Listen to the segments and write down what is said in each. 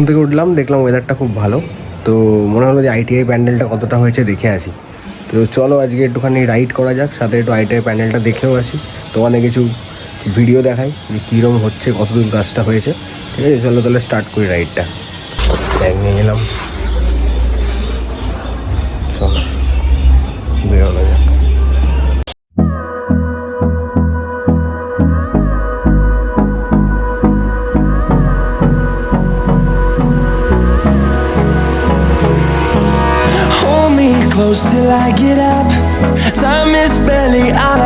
থেকে উঠলাম, দেখলাম ওয়েদারটা খুব ভালো, তো মনে হলো যে আইটিআই প্যান্ডেলটা কতটা হয়েছে দেখে আসি। তো চলো আজকে একটুখানি রাইড করা যাক, সাথে একটু আইটিআই প্যান্ডেলটা দেখেও আসি, তোমাদের কিছু ভিডিও দেখাই যে কীরকম হচ্ছে, কতদূর কাজটা হয়েছে। ঠিক আছে, চলো তাহলে স্টার্ট করি রাইডটা। ব্যাগ নিয়ে এলাম, চলো বেরোনো যাক। Close till I get up, time is barely on.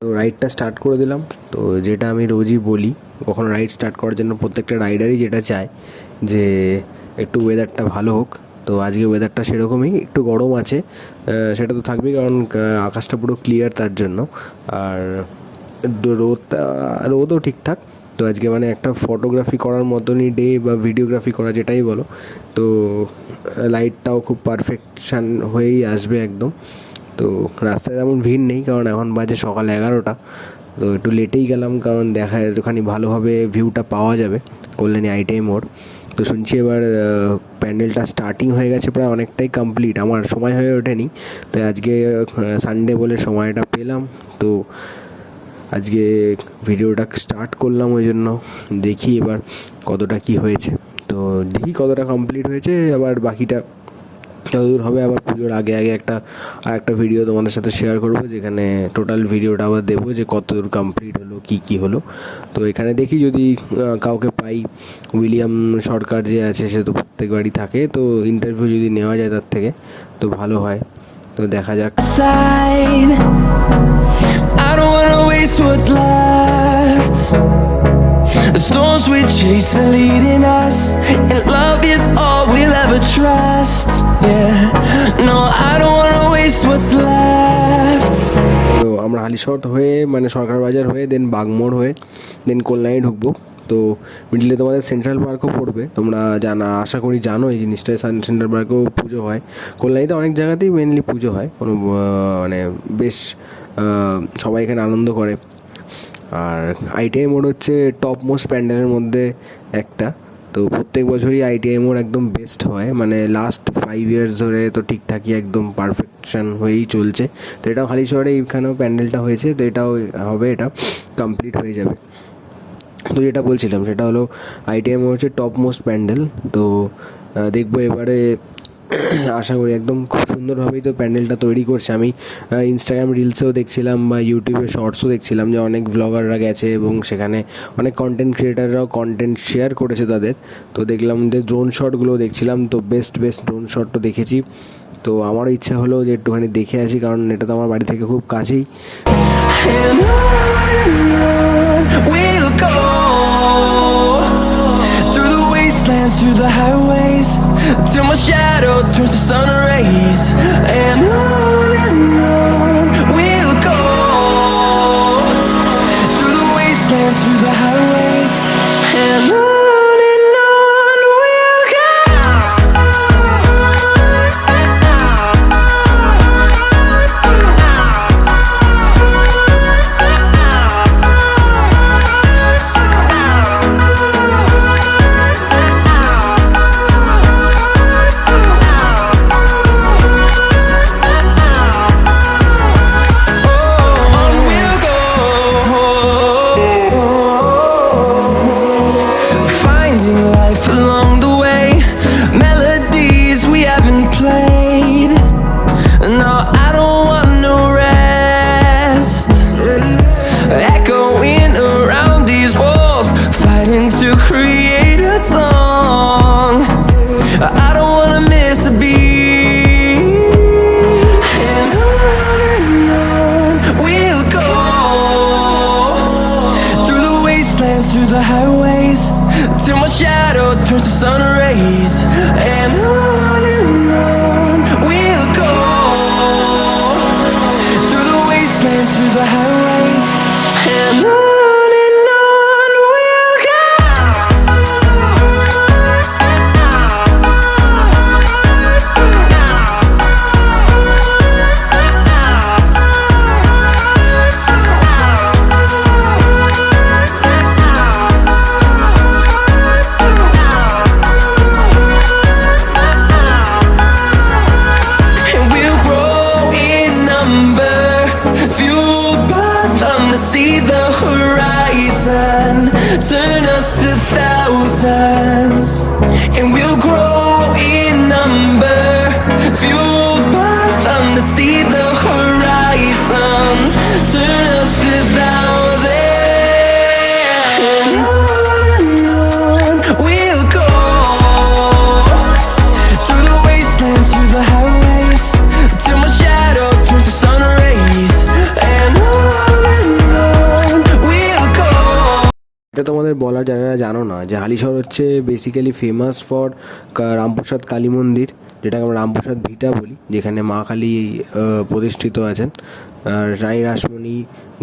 তো রাইডটা স্টার্ট করে দিলাম। তো যেটা আমি রোজই বলি, কখনো রাইড স্টার্ট করার জন্য প্রত্যেকটা রাইডারই যেটা চায় যে একটু ওয়েদারটা ভালো হোক। তো আজকে ওয়েদারটা সেরকমই, একটু গরম আছে, সেটা তো থাকবেই কারণ আকাশটা পুরো ক্লিয়ার তার জন্য। আর রোদও ঠিকঠাক। তো আজকে মানে একটা ফটোগ্রাফি করার মতনই ডে, বা ভিডিওগ্রাফি করা যেটাই বলো। তো লাইটটাও খুব পারফেকশান হয়েই আসবে একদম। তো রাস্তায় তেমন ভিড় নেই কারণ এখন বাজে সকাল 11টা। তো একটু লেটেই গেলাম কারণ দেখা একটুখানি ভালোভাবে ভিউটা পাওয়া যাবে কল্যাণী আইটিআই মোড়। তো শুনছি এবার প্যান্ডেলটা স্টার্টিং হয়ে গেছে, প্রায় অনেকটাই কমপ্লিট, আমার সময় হয়ে ওঠেনি। তো আজকে সানডে বলে সময়টা পেলাম, তো আজকে ভিডিওটা স্টার্ট করলাম। ওই জন্য দেখি এবার কতটা কি হয়েছে, তো দেখি কতটা কমপ্লিট হয়েছে। আবার বাকিটা যতদূর হবে আবার পুজোর আগে একটা ভিডিও তোমাদের সাথে শেয়ার করবো, যেখানে টোটাল ভিডিওটা আবার দেবো যে কতদূর কমপ্লিট হলো, কী হলো। তো এখানে দেখি যদি কাউকে পাই, উইলিয়াম সরকার যে আছে সে তো প্রত্যেকবারই থাকে, তো ইন্টারভিউ যদি নেওয়া যায় তার থেকে তো ভালো হয়। তো দেখা যাক। I don't wanna waste what's left. The storms we chase are leading us, and love is all we'll ever trust. Yeah, no, I don't wanna waste what's left. তো আমরা হালিশহর হয়ে মানে সরকার বাজার হয়ে দেন বাগমোড় হয়ে দেন কল্যাণী ঢুকবো। তো মিডলে তোমাদের সেন্ট্রাল পার্কও পড়বে, তোমরা আশা করি জানো এই জিনিসটা। সেন্ট্রাল পার্কেও পুজো হয়, কল্যাণীতে অনেক জায়গাতেই মেনলি পুজো হয়, কোনো মানে বেশ সবাই এখানে আনন্দ করে। আর আইটিআই মোড় হচ্ছে টপ মোস্ট প্যান্ডেলের মধ্যে একটা। তো প্রত্যেক বছরই আইটিআই মোড় একদম বেস্ট হয়, মানে লাস্ট 5 ইয়ার্স ধরে তো ঠিকঠাকই একদম পারফেকশন হয়েই চলছে। তো এটাও হালিশহরে এইখানেও প্যান্ডেলটা হয়েছে, তো এটাও হবে, এটা কমপ্লিট হয়ে যাবে। তো যেটা বলছিলাম সেটা হলো আইটিআই মোড় হচ্ছে টপ মোস্ট প্যান্ডেল। তো দেখবো এবারে, আশা করি একদম খুব সুন্দরভাবেই তো প্যান্ডেলটা তৈরি করছে। আমি ইনস্টাগ্রাম রিলসেও দেখছিলাম বা ইউটিউবে শর্টসও দেখছিলাম যে অনেক ব্লগাররা গেছে এবং সেখানে অনেক কন্টেন্ট ক্রিয়েটাররাও কন্টেন্ট শেয়ার করেছে তাদের। তো দেখলাম যে ড্রোন শটগুলো দেখছিলাম, তো বেস্ট ড্রোন শট তো দেখেছি। তো আমারও ইচ্ছা হলো যে একটুখানি দেখে আসি, কারণ এটা তো আমার বাড়ি থেকে খুব কাছেই। We'll go through the wastelands, through the highways, till my shadow turns to sun rays. And on we'll go through the wastelands, through the highways, and on we'll go. Through the highways, till my shadow turns to sun rays. And on we'll go through the wastelands, through the highways, and on we'll go. and we'll grow in number, fueled by them to see the horizon, turn us to thousands. And on we'll go, through the wastelands, through the highways, till my shadow turns to sun rays. And on we'll go. এটা তোমাদের বলার যারা জানো না যে হালিশহর হচ্ছে basically famous for Ramprasad Kali মন্দির, যেটাকে আমরা রামপ্রসাদ ভিটা বলি, যেখানে মা কালী প্রতিষ্ঠিত আছেন। আর রানী রাসমণি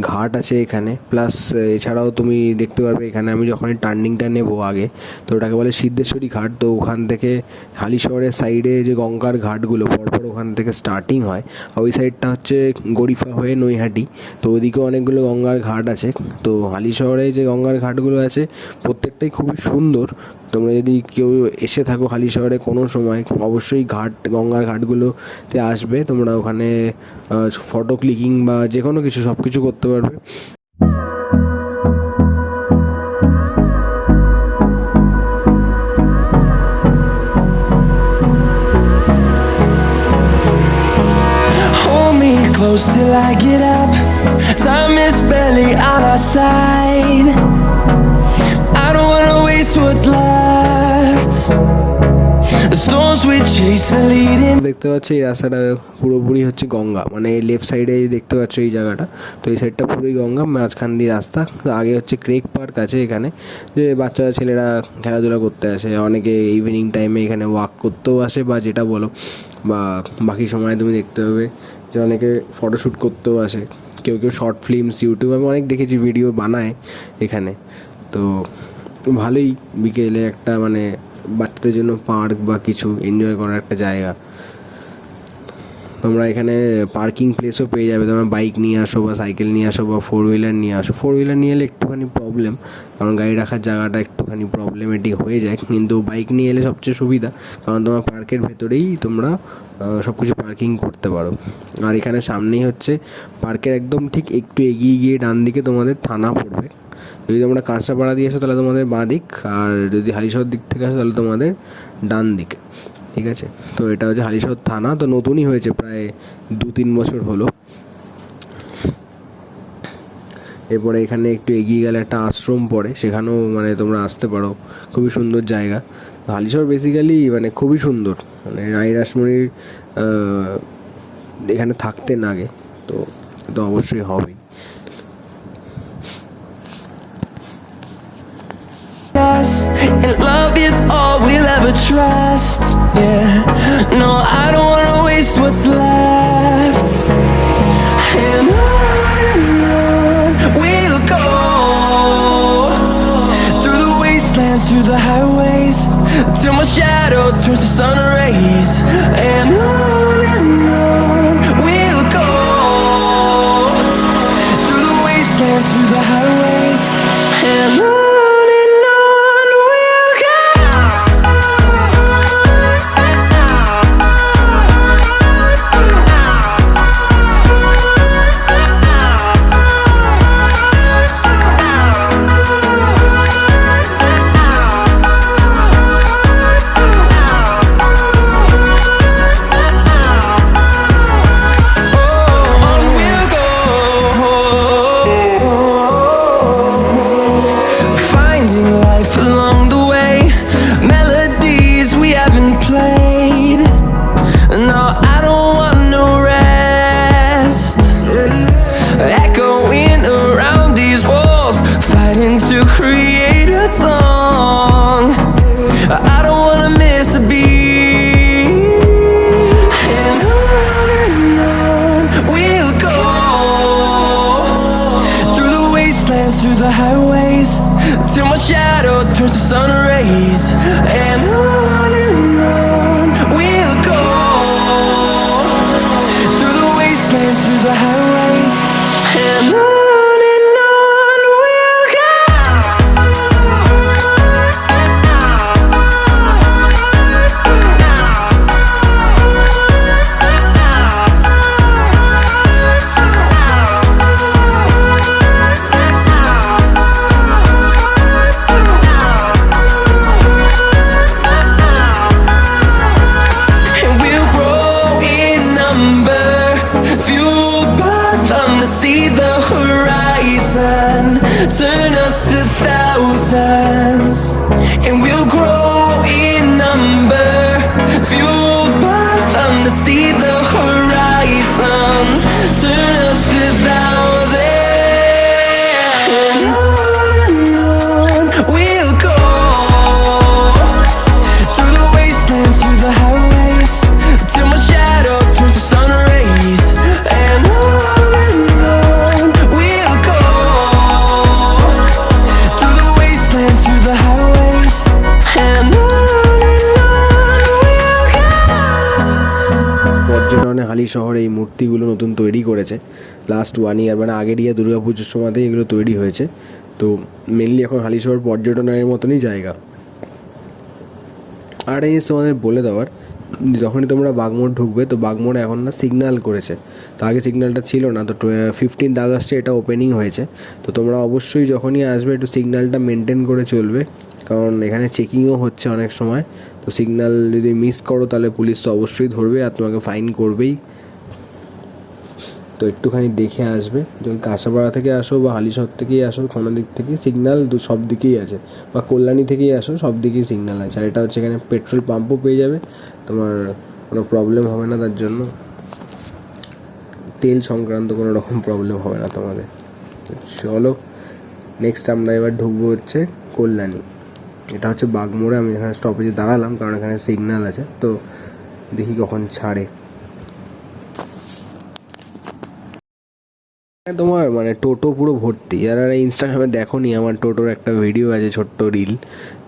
ঘাট আছে এখানে, প্লাস এছাড়াও তুমি দেখতে পারবে এখানে আমি যখন টার্নিংটা নেবো আগে, তো ওটাকে বলে সিদ্ধেশ্বরী ঘাট। তো ওখান থেকে হালিশহরের সাইডে যে গঙ্গার ঘাটগুলো পরপর ওখান থেকে স্টার্টিং হয়, আর ওই সাইডটা হচ্ছে গরিফা হয়ে নৈহাটি, তো ওইদিকেও অনেকগুলো গঙ্গার ঘাট আছে। তো হালিশহরে যে গঙ্গার ঘাটগুলো আছে প্রত্যেকটাই খুবই সুন্দর। তোমরা যদি কেউ এসে থাকো হালিশহরে কোনো সময়, অবশ্যই গঙ্গার ঘাটগুলোতে আসবে, তোমরা ওখানে ফটো ক্লিকিং বা যে কোনো কিছু সব কিছু করতে পারবে। Hold me close till I get up. Time is barely on our side. I don't wanna waste what's left. The storms we chase are leading. দেখতে পাচ্ছ এই রাস্তাটা পুরোপুরি হচ্ছে গঙ্গা, মানে লেফট সাইডে দেখতে পাচ্ছ এই জায়গাটা, তো এই সাইডটা পুরোই গঙ্গা, মাঝখান দিয়ে রাস্তা। আগে হচ্ছে ক্রেক পার্ক আছে এখানে, যে বাচ্চা ছেলেরা খেলাধুলা করতে আসে, অনেকে ইভিনিং টাইমে এখানে ওয়াক করতেও আসে, বা যেটা বলো বা বাকি সময় তুমি দেখতে হবে যে অনেকে ফটোশ্যুট করতেও আসে, কেউ কেউ শর্ট ফিল্মস ইউটিউব আমি অনেক দেখেছি ভিডিও বানায় এখানে। তো ভালোই বিকেলে একটা মানে বাচ্চাদের জন্য পার্ক বা কিছু এনজয় করার একটা জায়গা। তোমরা এখানে পার্কিং প্লেসও পেয়ে যাবে, তোমরা বাইক নিয়ে আসো বা সাইকেল নিয়ে আসো বা 4 হুইলার নিয়ে আসো। 4 হুইলার নিয়ে এলে একটুখানি প্রবলেম, কারণ গাড়ি রাখার জায়গাটা একটুখানি প্রবলেমেটিক হয়ে যায়, কিন্তু বাইক নিয়ে এলে সবচেয়ে সুবিধা, কারণ তোমার পার্কের ভেতরেই তোমরা সব কিছু পার্কিং করতে পারো। আর এখানে সামনেই হচ্ছে পার্কের একদম ঠিক একটু এগিয়ে গিয়ে ডান দিকে তোমাদের থানা পড়বে। যদি তোমরা কাঁচরাপাড়া দিয়ে আসো তাহলে তোমাদের বাঁ দিক, আর যদি হালিশহর দিক থেকে আসো তাহলে তোমাদের ডান দিকে, ঠিক আছে। তো এটা হচ্ছে হালিশহর থানা, তো নতুনই হয়েছে, প্রায় 2-3 বছর হলো। এরপরে এখানে একটু এগিয়ে গেলে একটা আশ্রম পড়ে, সেখানেও মানে তোমরা আসতে পারো, খুবই সুন্দর জায়গা। হালিশহর বেসিক্যালি মানে খুবই সুন্দর, মানে রানী রাসমণির এখানে থাকতেন আগে, তো তো অবশ্যই হবেই। And love is all we'll ever trust. Yeah, no, I don't wanna waste what's left. And on we'll go, through the wastelands, through the highways, till my shadow turns to sun rays. And on we'll go, through the wastelands, through the highways. And on. Through the highways, till my shadow turns to sun rays. And on we'll go, through the wastelands, through the highways. And on we'll go. কারণে হালি শহরে এই মূর্তিগুলো নতুন তৈরি করেছে last 1 ইয়ার, মানে আগের ইয়ার দুর্গা পুজোর সময়তেই এগুলো তৈরি হয়েছে। তো মেনলি এখন হালি শহর পর্যটনের মতনই জায়গা। আর এই তোমাদের বলে দেওয়ার, যখনই তোমরা বাগমোড় ঢুকবে তো বাগমোড়ে এখন না সিগন্যাল করেছে, তো আগে সিগন্যালটা ছিল না, তো 15 আগস্টে এটা ওপেনিং হয়েছে। তো তোমরা অবশ্যই যখনই আসবে একটু সিগন্যালটা মেনটেন করে চলবে, কারণ এখানে চেকিংও হচ্ছে অনেক সময়। তো সিগন্যাল যদি মিস করো তাহলে পুলিশ তো অবশ্যই ধরবে আর তোমাকে ফাইন করবেই। তো একটুখানি দেখে আসবে, যদি কাঁসাপাড়া থেকে আসো বা হালিশহর থেকেই আসো, কোনো দিক থেকেই সিগন্যাল সব দিকেই আছে, বা কল্যাণী থেকেই আসো সব দিকেই সিগন্যাল আছে। আর এটা হচ্ছে এখানে পেট্রোল পাম্পও পেয়ে যাবে, তোমার কোনো প্রবলেম হবে না, তার জন্য তেল সংক্রান্ত কোনো রকম প্রবলেম হবে না তোমাদের। তো চলো নেক্সট আমরা এবার ঢুকবো হচ্ছে কল্যাণী। এটা হচ্ছে বাগমোড়ে, আমি এখানে স্টপেজে দাঁড়ালাম কারণ এখানে সিগন্যাল আছে, তো দেখি কখন ছাড়ে। তোমার মানে টোটো পুরো ভর্তি, যারা ইনস্টাগ্রামে দেখো নি আমার টোটোর একটা ভিডিও আছে, ছোট্ট রিল,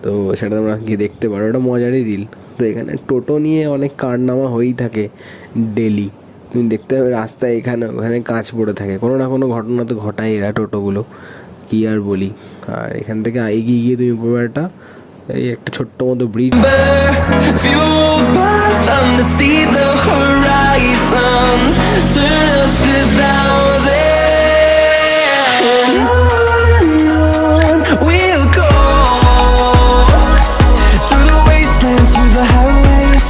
তো সেটা তোমরা গিয়ে দেখতে পারো, ওটা মজারই রিল। তো এখানে টোটো নিয়ে অনেক কারনামা হয়েই থাকে ডেলি, তুমি দেখতে পাবে রাস্তায় এখানে ওখানে কাঁচ পড়ে থাকে, কোনো না কোনো ঘটনা তো ঘটায় এরা টোটোগুলো, কী আর বলি। আর এখান থেকে এগিয়ে গিয়ে তুমি পড়বে এই একটা ছোট্ট মতো bridge. Fueled by them to see the horizon, turn us to thousands. On we'll go, through the wastelands, through the highways,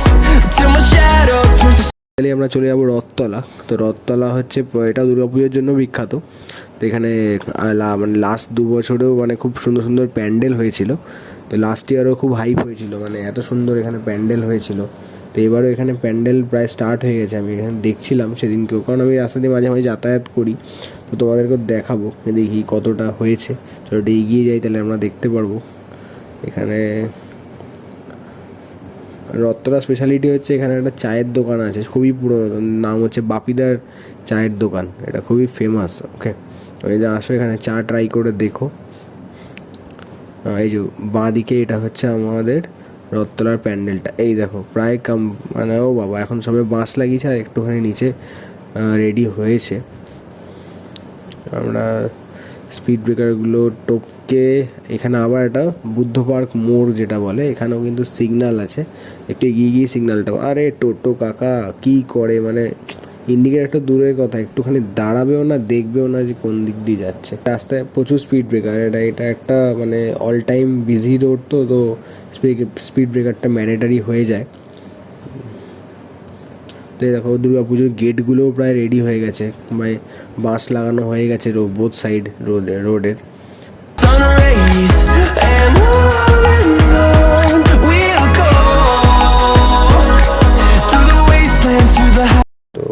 till my shadow turns to আমরা চলে যাবো রথতলা। তো রথতলা হচ্ছে এটা দুর্গাপুজোর জন্য বিখ্যাত। তো এখানে মানে লাস্ট 2 বছরেও মানে খুব সুন্দর সুন্দর প্যান্ডেল হয়েছিল। তো লাস্ট ইয়ারও খুব হাইপ হয়েছিল, মানে এত সুন্দর এখানে প্যান্ডেল হয়েছিল। তো এবারও এখানে প্যান্ডেল প্রায় স্টার্ট হয়ে গেছে, আমি এখানে দেখছিলাম সেদিনকেও, কারণ আমি রাস্তা দিয়ে মাঝে মাঝে যাতায়াত করি, তো তোমাদেরকেও দেখাবো দেখি কতটা হয়েছে। চলো ওটা এগিয়ে যাই, তাহলে আমরা দেখতে পারবো। এখানে রথতলা স্পেশালিটি হচ্ছে এখানে একটা চায়ের দোকান আছে, খুবই পুরোনো, নাম হচ্ছে বাপিদার চায়ের দোকান, এটা খুবই ফেমাস। ওকে, ওই যে আসো এখানে চা ট্রাই করে দেখো। এই যে বাঁ দিকে এটা হচ্ছে আমাদের রথতলার প্যান্ডেলটা, এই দেখো প্রায় মানে ও বাবা, এখন সবে বাঁশ লাগিয়েছে আর একটুখানি নিচে রেডি হয়েছে। আমরা স্পিড ব্রেকারগুলো টপকে এখানে আবার একটা বুদ্ধ পার্ক মোড় যেটা বলে, এখানেও কিন্তু সিগন্যাল আছে, একটু এগিয়ে গিয়ে সিগন্যালটা। আরে টোটো কাকা কী করে, মানে ইন্ডিকেটারটা দূরের কথা, একটুখানি দাঁড়াবেও না, দেখবেও না যে কোন দিক দিয়ে যাচ্ছে। রাস্তায় প্রচুর স্পিড ব্রেকার, এটা একটা মানে অল টাইম বিজি রোড, তো স্পিড ব্রেকারটা ম্যান্ডেটারি হয়ে যায়। তো দেখো দুর্গাপুজোর গেটগুলোও প্রায় রেডি হয়ে গেছে, মানে বাঁশ লাগানো হয়ে গেছে বোথ সাইড রোডের। sun rays, and on we'll go, through the wastelands, through the তো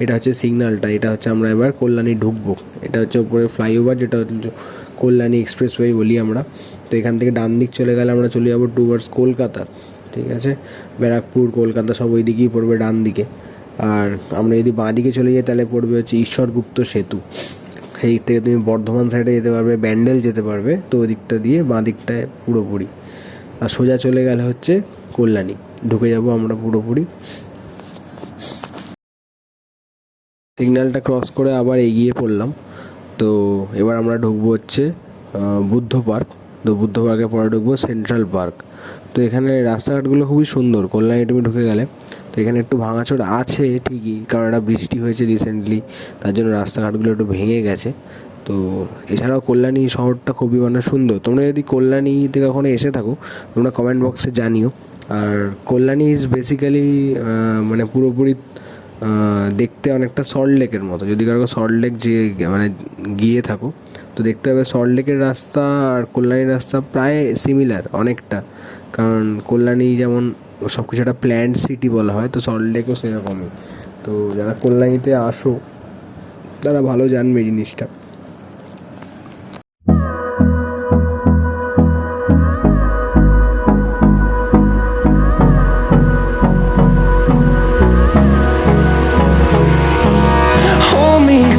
এটা হচ্ছে সিগন্যালটা, এটা হচ্ছে আমরা এবার কল্যাণী ঢুকবো। এটা হচ্ছে উপরে ফ্লাইওভার, যেটা হচ্ছে কল্যাণী এক্সপ্রেসওয়ে বলি আমরা। তো এখান থেকে ডান দিক চলে গেলে আমরা চলে যাবো টুয়ার্ডস কলকাতা, ঠিক আছে, ব্যারাকপুর কলকাতা সব ওই দিকেই পড়বে ডান দিকে। আর আমরা যদি বাঁ দিকে চলে যাই তাহলে পড়বে হচ্ছে ঈশ্বরগুপ্ত সেতু, সেই থেকে তুমি বর্ধমান সাইডে যেতে পারবে, ব্যান্ডেল যেতে পারবে, তো ওই দিকটা দিয়ে বাঁ দিকটায় পুরোপুরি। আর সোজা চলে গেলে হচ্ছে কল্যাণী, ঢুকে যাব আমরা পুরোপুরি। সিগন্যালটা ক্রস করে আবার এগিয়ে পড়লাম। তো এবার আমরা ঢুকবো হচ্ছে বুদ্ধ পার্ক। তো বুদ্ধ পার্কের পরে ঢুকবো সেন্ট্রাল পার্ক। তো এখানে রাস্তাঘাটগুলো খুবই সুন্দর, কল্যাণী তুমি ঢুকে গেলে। তো এখানে একটু ভাঙাচোট আছে ঠিকই, কারণ একটা বৃষ্টি হয়েছে রিসেন্টলি, তার জন্য রাস্তাঘাটগুলো একটু ভেঙে গেছে। তো এছাড়াও কল্যাণী শহরটা খুবই মানে সুন্দর। তোমরা যদি কল্যাণীতে কখনো এসে থাকো তোমরা কমেন্ট বক্সে জানিও। আর কল্যাণী ইজ বেসিক্যালি মানে পুরোপুরি দেখতে অনেকটা সল্ট লেকের মতো, যদি কারো সল্ট লেক যে মানে গিয়ে থাকো তো দেখতে হবে সল্ট লেকের রাস্তা আর কল্যাণীর রাস্তা প্রায় সিমিলার অনেকটা, কারণ কল্যাণী যেমন সব কিছু একটা প্ল্যান্ড সিটি বলা হয়, তো সল্ট লেকও সেরকমই। তো যারা কল্যাণীতে আসো তারা ভালো জানবে এই জিনিসটা।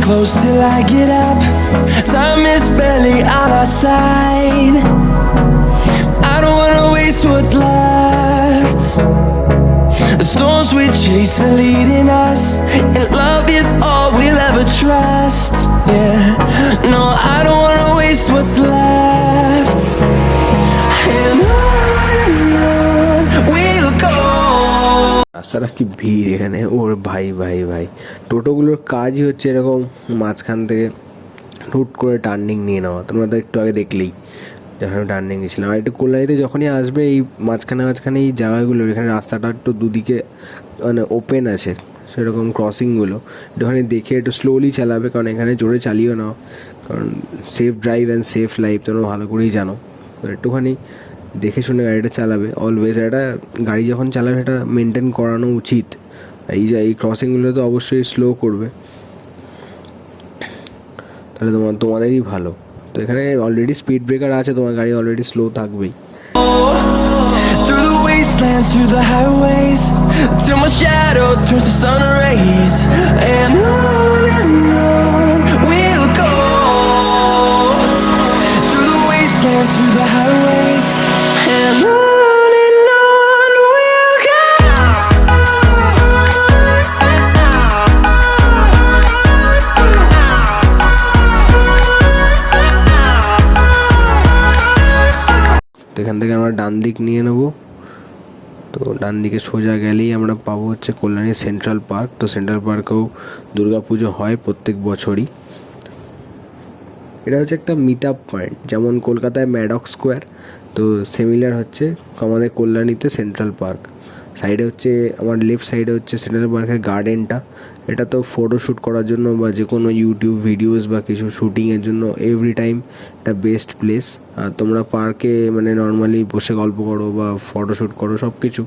close till I get up. Time is barely on our side. I don't wanna waste what's left. The storms we chase are leading us, and love is all we'll ever trust. Yeah, no, I don't wanna waste what's left. And on we'll go. রাস্তাটা কি ভিড় এখানে, ওর ভাই ভাই ভাই। টোটোগুলোর কাজই হচ্ছে এরকম মাঝখান থেকে হুট করে টার্নিং নিয়ে নেওয়া। তোমরা তো একটু আগে দেখলেই যখন আমি টার্নিং নিয়েছিলাম। আর একটু কল্যাণীতে যখনই আসবে এই মাঝখানে এই জায়গাগুলো, এখানে রাস্তাটা একটু দুদিকে মানে ওপেন আছে, সেরকম ক্রসিংগুলো একটুখানি দেখে একটু স্লোলি চালাবে, কারণ এখানে জোরে চালিও না, কারণ safe drive and safe life তোমরা ভালো করেই জানো। তো একটুখানি দেখে শুনে গাড়িটা চালাবে অলওয়েজ। একটা গাড়ি যখন চালাবে সেটা মেনটেন করানো উচিত। এই ক্রসিংগুলো তো অবশ্যই স্লো করবে, তাহলে তোমাদেরই ভালো। তো এখানে অলরেডি স্পিড ব্রেকার আছে, তোমার গাড়ি অলরেডি স্লো থাকবেই। Through the wastelands, through the highways, till my shadow turns to sun rays. And on we'll go. Through the wastelands, through the highways, and on we'll go. তো এখান থেকে আমরা ডান দিক নিয়ে নেব। তো ডান দিকে সোজা গেলেই আমরা পাবো হচ্ছে কল্যাণী সেন্ট্রাল পার্ক। তো সেন্ট্রাল পার্কেও দুর্গাপুজো হয় প্রত্যেক বছরই। এটা হচ্ছে একটা মিট আপ পয়েন্ট, যেমন কলকাতায় ম্যাডক স্কোয়ার, তো সিমিলার হচ্ছে আমাদের কল্যাণীতে সেন্ট্রাল পার্ক। সাইডে হচ্ছে আমার লেফট সাইডে হচ্ছে সেন্ট্রাল পার্কের গার্ডেনটা। এটা তো ফটোশ্যুট করার জন্য বা যে কোনো ইউটিউব ভিডিওস বা কিছু শ্যুটিংয়ের জন্য এভরি টাইম একটা বেস্ট প্লেস। আর তোমরা পার্কে মানে নর্মালি বসে গল্প করো বা ফটোশ্যুট করো সব কিছু,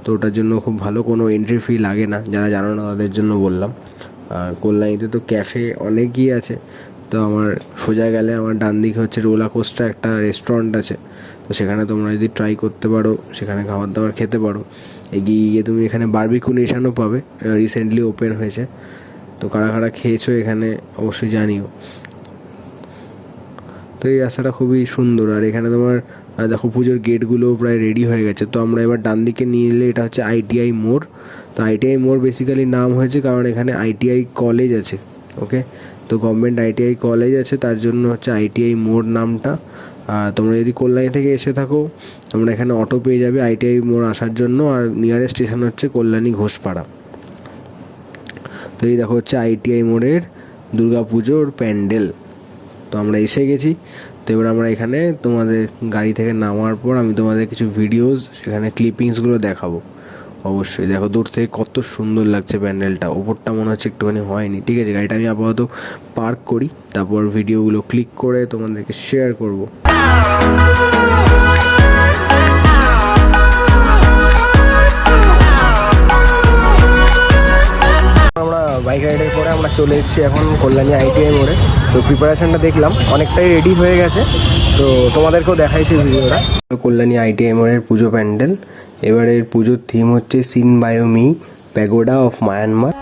তো ওটার জন্য খুব ভালো, কোনো এন্ট্রি ফি লাগে না। যারা জানো না তাদের জন্য বললাম। আর কল্যাণীতে তো ক্যাফে অনেকই আছে। তো আমার সোজা গেলে আমার ডান দিকে হচ্ছে রোলার কোস্টার একটা রেস্টুরেন্ট আছে, তো সেখানে তোমরা যদি ট্রাই করতে পারো, সেখানে খাবার দাবার খেতে পারো। এগিয়ে গিয়ে তুমি এখানে বারবিকিউ নেশনও পাবে, রিসেন্টলি ওপেন হয়েছে। তো কারা কারা খেয়েছো এখানে অবশ্যই জানিও। তো এই রাস্তাটা খুবই সুন্দর। আর এখানে তোমার দেখো পুজোর গেটগুলো প্রায় রেডি হয়ে গেছে। তো আমরা এবার ডান দিকে নিয়ে এলে এটা হচ্ছে আইটিআই মোড়। তো আইটিআই মোড় বেসিক্যালি নাম হয়েছে কারণ এখানে আইটিআই কলেজ আছে। ওকে, তো গভর্নমেন্ট আইটিআই কলেজ আছে, তার জন্য হচ্ছে আইটিআই মোড় নামটা। আর তোমরা যদি কল্যাণী থেকে এসে থাকো, তোমরা এখানে অটো পেয়ে যাবে আইটিআই মোড় আসার জন্য। আর নিয়ারেস্ট স্টেশন হচ্ছে কল্যাণী ঘোষপাড়া। তো এই দেখো হচ্ছে আইটিআই মোড়ের দুর্গাপুজোর প্যান্ডেল। তো আমরা এসে গেছি। তো এবার আমরা এখানে তোমাদের গাড়ি থেকে নামার পর আমি তোমাদের কিছু ভিডিওস সেখানে ক্লিপিংসগুলো দেখাবো। অবশ্যই দেখো দূর থেকে কত সুন্দর লাগছে প্যান্ডেলটা। ওপরটা মনে হচ্ছে একটুখানি হয়নি। ঠিক আছে, গাড়িটা আমি আপাতত পার্ক করি, তারপর ভিডিওগুলো ক্লিক করে তোমাদেরকে শেয়ার করব। আমরা বাইক রাইডের পরে আমরা চলে এসেছি এখন কল্যাণী আইটিআই মোড়ে। তো প্রিপারেশনটা দেখলাম অনেকটাই রেডি হয়ে গেছে, তো তোমাদেরকেও দেখাইছি ভিডিওটা। কল্যাণী আইটিআই মোড়ের পুজো প্যান্ডেল। এবারের পুজোর থিম হচ্ছে seen by me, pagoda of Myanmar.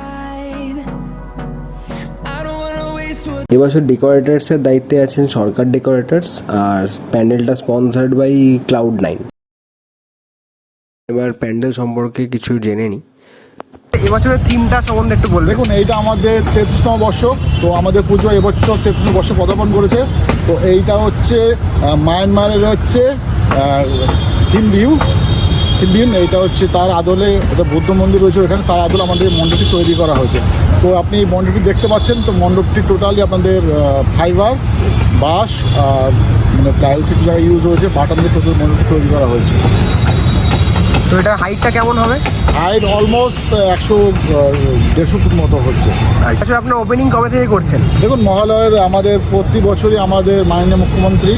এবছর ডেকোরেটার্সের দায়িত্বে আছেন সরকার ডেকোরেটার্স, আর প্যান্ডেলটা স্পন্সার্ড বাই ক্লাউড9। এবার প্যান্ডেল সম্পর্কে কিছু জেনে নিই। এবছরের থিমটা সম্বন্ধে একটু বলবেন। দেখুন, এইটা আমাদের 33তম বর্ষ। তো আমাদের পুজো এবছর 33তম বর্ষ পদার্পণ করেছে। তো এইটা হচ্ছে মায়ানমারের হচ্ছে থিম ভিউ। এইটা হচ্ছে তার আদলে, এটা বৌদ্ধ মন্দির রয়েছে এখানে, তার আদলে আমাদের মণ্ডপটি তৈরি করা হয়েছে। তো আপনি এই মণ্ডপটি দেখতে পাচ্ছেন। তো মণ্ডপটি টোটালি আপনাদের ফাইবার, বাঁশ আর মানে প্লাইউড কিছু জায়গায় ইউজ হয়েছে, বাটাম দিয়ে টোটাল মণ্ডপটি তৈরি করা হয়েছে। তো এটা হাইটটা কেমন হবে? হাইট অলমোস্ট 100-150 ফুট মতো হচ্ছে। আচ্ছা, আপনার ওপেনিং কবে থেকে করছেন? দেখুন, মহালয়ের আমাদের প্রতি বছরই আমাদের মাননীয় মুখ্যমন্ত্রী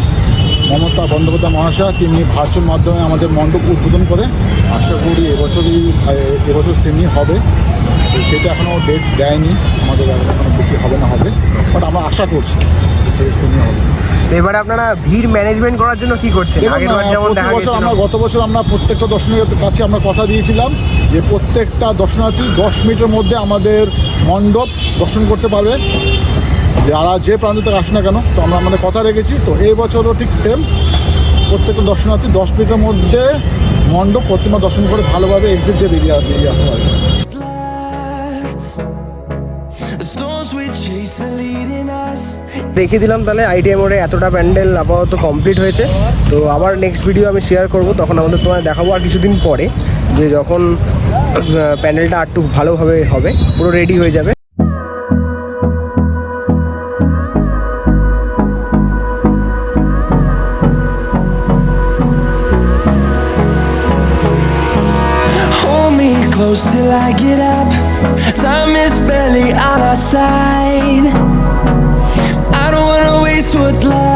মমতা বন্দ্যোপাধ্যায় মহাশয় তিনি ভার্চুয়াল মাধ্যমে আমাদের মণ্ডপ উদ্বোধন করে। আশা করি এবছর সেমি হবে। তো সেটা এখনও ডেট দেয়নি আমাদের, এখনও বিক্রি হবে না হবে, বাট আমরা আশা করছি সেই সেমি হবে। এবারে আপনারা ভিড় ম্যানেজমেন্ট করার জন্য কি করছেন? গত বছর আমরা প্রত্যেকটা দর্শনার্থীর কাছে আমরা কথা দিয়েছিলাম যে প্রত্যেকটা দর্শনার্থী 10 মিনিটের মধ্যে আমাদের মণ্ডপ দর্শন করতে পারবে, যারা যে প্রান্ত থেকে আসে না কেন। তো আমরা আমাদের কথা রেখেছি। তো এই বছরও ঠিক সেম, প্রত্যেকটা দর্শনার্থী 10 মিনিটের মধ্যে মণ্ডপ প্রতিমা দর্শন করে ভালোভাবে এক্সিট দিয়ে বেরিয়ে আসতে পারবে। left. The storms we chase are leading us. দেখিয়ে দিলাম তাহলে আইটিআই মোড়ে এতটা প্যান্ডেল আপাতত কমপ্লিট হয়েছে। তো আবার নেক্সট ভিডিও আমি শেয়ার করব, তখন আমাদের তোমায় দেখাবো আর কিছুদিন পরে, যে যখন প্যান্ডেলটা আর একটু ভালোভাবে হবে, পুরো রেডি হয়ে যাবে। Hold me close till I get up. Time is barely on our side. I don't wanna waste what's left.